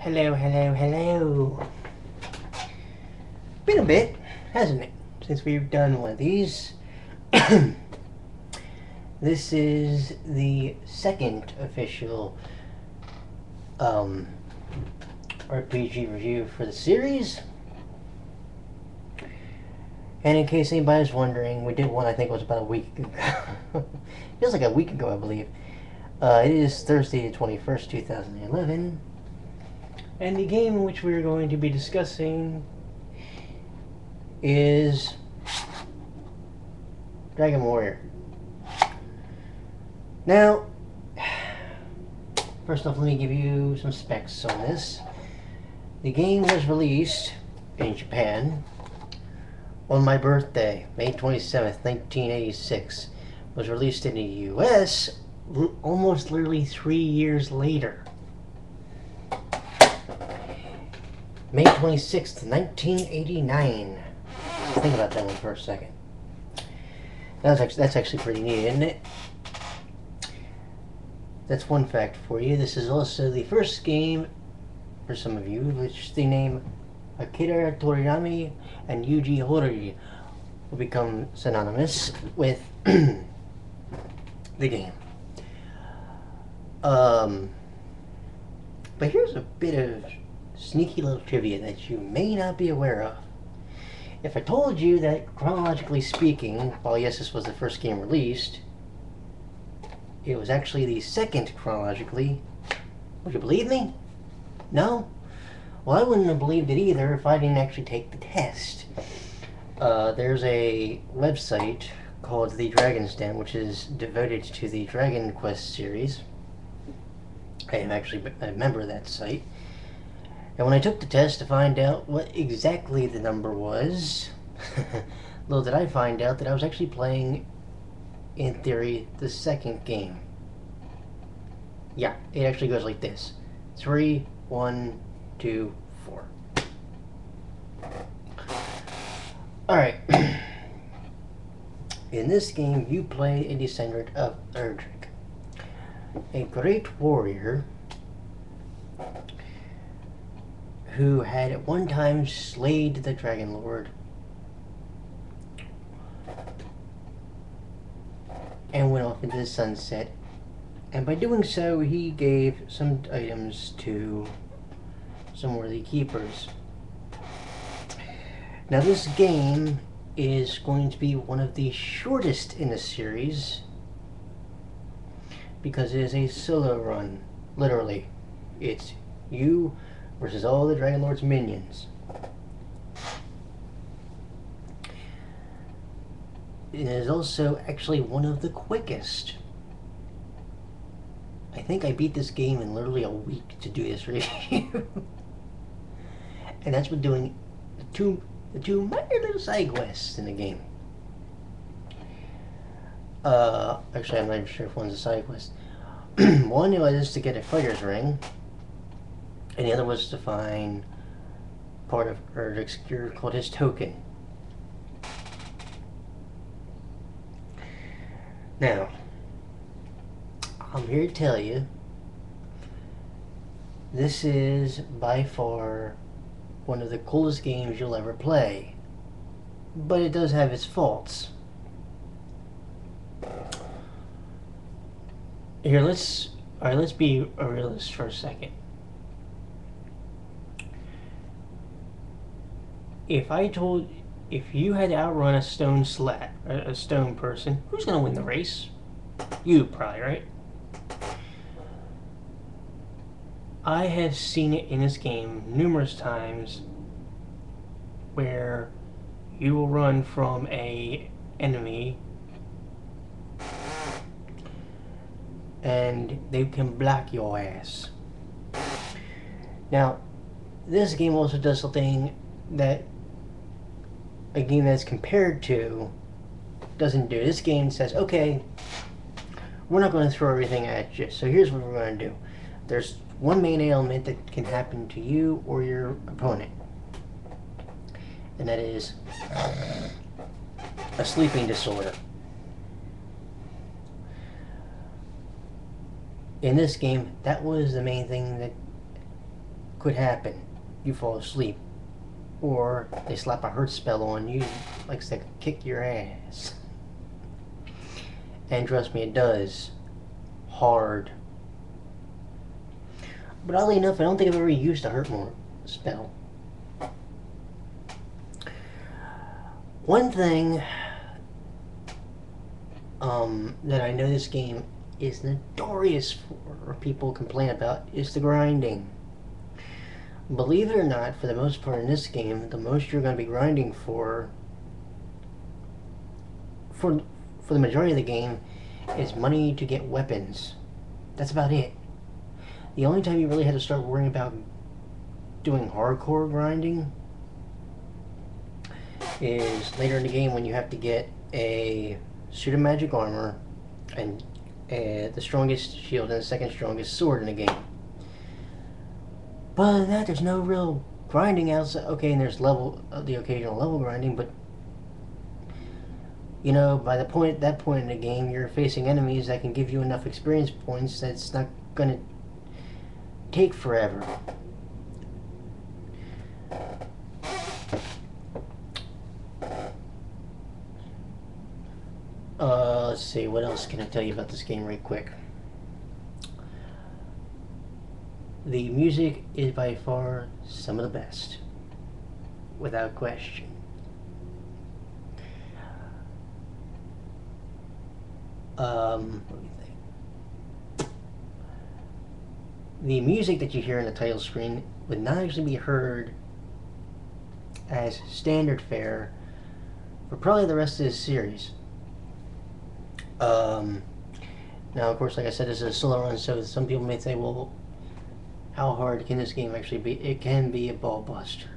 Hello, hello, hello. Been a bit, hasn't it, since we've done one of these. This is the second official RPG review for the series. And in case anybody's wondering, we did one I think it was about a week ago. Feels like a week ago, I believe. It is Thursday the 21st, 2011. And the game in which we're going to be discussing is Dragon Warrior. Now, first off, let me give you some specs on this. The game was released in Japan on my birthday, May 27th, 1986. Was released in the US almost literally 3 years later. May 26th, 1989. Think about that one for a second. That's actually pretty neat, isn't it? That's one fact for you. This is also the first game, for some of you, which the name Akira Toriyama and Yuji Horii will become synonymous with the game. But here's a bit of sneaky little trivia that you may not be aware of. If I told you that, chronologically speaking, while yes, this was the first game released, it was actually the second chronologically, would you believe me? No? Well, I wouldn't have believed it either if I didn't actually take the test. There's a website called The Dragon's Den, which is devoted to the Dragon Quest series. I am actually a member of that site. And when I took the test to find out what exactly the number was, little did I find out that I was actually playing, in theory, the second game. Yeah, it actually goes like this. 3, 1, 2, 4. Alright. In this game, you play a descendant of Erdrick, a great warrior who had at one time slayed the Dragon Lord and went off into the sunset, and by doing so he gave some items to some worthy keepers. Now this game is going to be one of the shortest in the series because it is a solo run. Literally, it's you versus all the Dragon Lord's minions. It is also actually one of the quickest. I think I beat this game in literally a week to do this review. And that's with doing the two minor little side quests in the game. Actually, I'm not even sure if one's a side quest. One was to get a fighter's ring, and the other was to find part of Erdrick's cure called his token. Now, I'm here to tell you, this is by far one of the coolest games you'll ever play, but it does have its faults. Here, let's be a realist for a second. If you had to outrun a stone person, who's gonna win the race? You, probably, right? I have seen it in this game numerous times where you will run from a enemy and they can block your ass. Now, this game also does something that a game that's compared to doesn't do. This game says, okay, we're not going to throw everything at you, so here's what we're going to do. There's one main ailment that can happen to you or your opponent, and that is a sleeping disorder. In this game, that was the main thing that could happen. You fall asleep. Or they slap a hurt spell on you, like to kick your ass. And trust me, it does. Hard. But oddly enough, I don't think I've ever used a hurt more spell. One thing that I know this game is notorious for, or people complain about, is the grinding. Believe it or not, for the most part in this game, the most you're going to be grinding for the majority of the game is money to get weapons. That's about it. The only time you really had to start worrying about doing hardcore grinding is later in the game when you have to get a suit of magic armor and the strongest shield and the second strongest sword in the game. But other than that, there's no real grinding outside. Okay, and there's the occasional level grinding, but you know, by that point in the game, you're facing enemies that can give you enough experience points that it's not gonna take forever. Let's see, what else can I tell you about this game right quick? The music is by far some of the best, without question. Let me think. The music that you hear in the title screen would not actually be heard as standard fare for probably the rest of this series. Now, of course, like I said, this is a solo run, so some people may say, well, how hard can this game actually be? It can be a ball buster,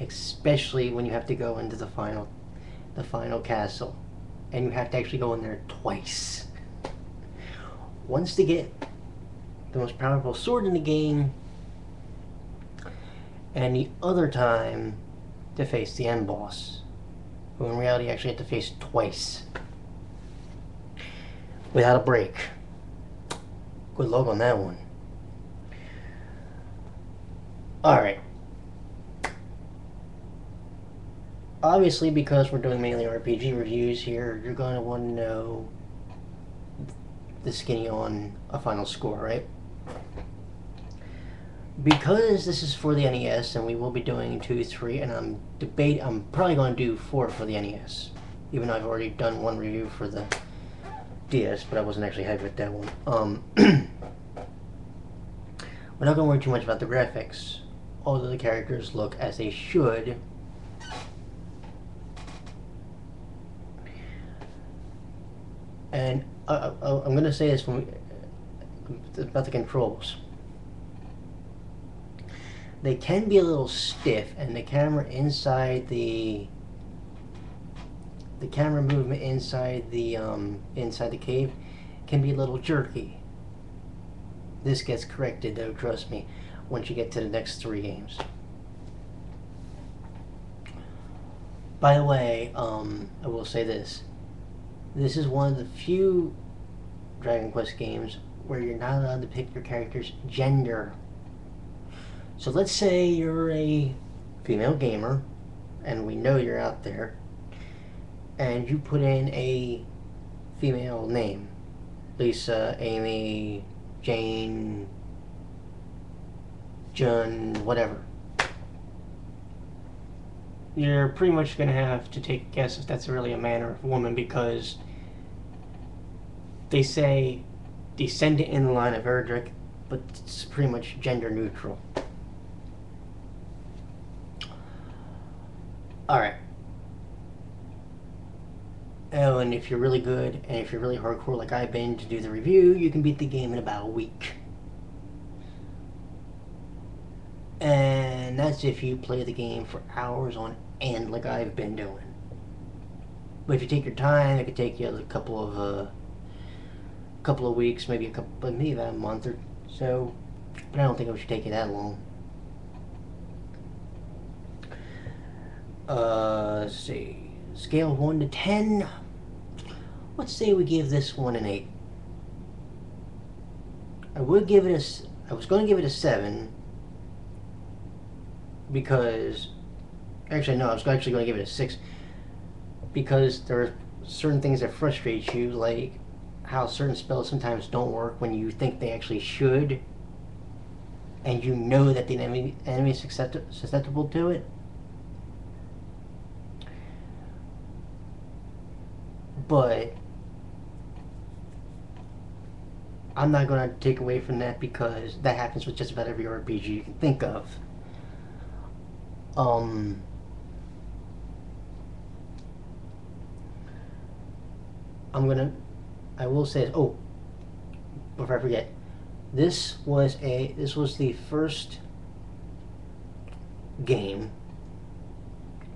especially when you have to go into the final castle, and you have to actually go in there twice. Once to get the most powerful sword in the game, and the other time to face the end boss, who in reality you actually have to face twice without a break. Good luck on that one. Alright. Obviously, because we're doing mainly RPG reviews here, you're going to want to know the skinny on a final score, right? Because this is for the NES, and we will be doing 2, 3, and I'm probably going to do 4 for the NES. Even though I've already done one review for the DS, but I wasn't actually happy with that one. We're not going to worry too much about the graphics, although the characters look as they should. And I'm going to say this about the controls. They can be a little stiff, and the camera inside the camera movement inside the cave can be a little jerky. This gets corrected, though, trust me, once you get to the next 3 games. By the way, I will say this. This is one of the few Dragon Quest games where you're not allowed to pick your character's gender. So let's say you're a female gamer, and we know you're out there, and you put in a female name. Lisa, Amy, Jane, Jun, whatever. You're pretty much going to have to take a guess if that's really a man or a woman, because they say descendant in the line of Erdrick, but it's pretty much gender neutral. Alright. Oh, and if you're really good, and if you're really hardcore like I've been to do the review, you can beat the game in about a week. And that's if you play the game for hours on end like I've been doing. But if you take your time, it could take you a couple of weeks, maybe about a month or so. But I don't think it should take you that long. Let's see. Scale of 1 to 10. Let's say we give this one an 8. I was going to give it a 7, because actually no, I was actually going to give it a 6 because there are certain things that frustrate you, like how certain spells sometimes don't work when you think they actually should, and you know that the enemy is susceptible to it. But I'm not going to take away from that because that happens with just about every RPG you can think of. I will say, oh, before I forget, this was the first Dragon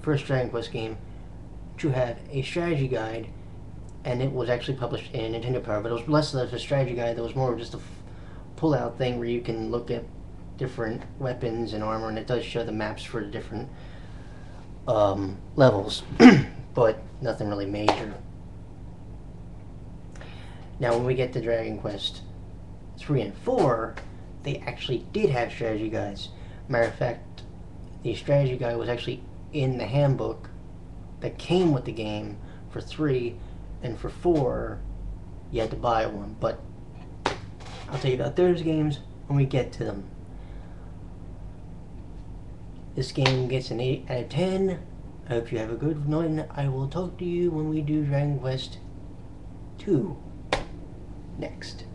Quest game to have a strategy guide, and it was actually published in Nintendo Power, but it was less of a strategy guide. That was more of just a pull-out thing where you can look at different weapons and armor, and it does show the maps for the different levels, but nothing really major. Now, when we get to Dragon Quest 3 and 4, they actually did have strategy guides. Matter of fact, the strategy guide was actually in the handbook that came with the game for 3, and for 4, you had to buy one. But I'll tell you about those games when we get to them. This game gets an 8 out of 10. I hope you have a good night, and I will talk to you when we do Dragon Quest 2 next.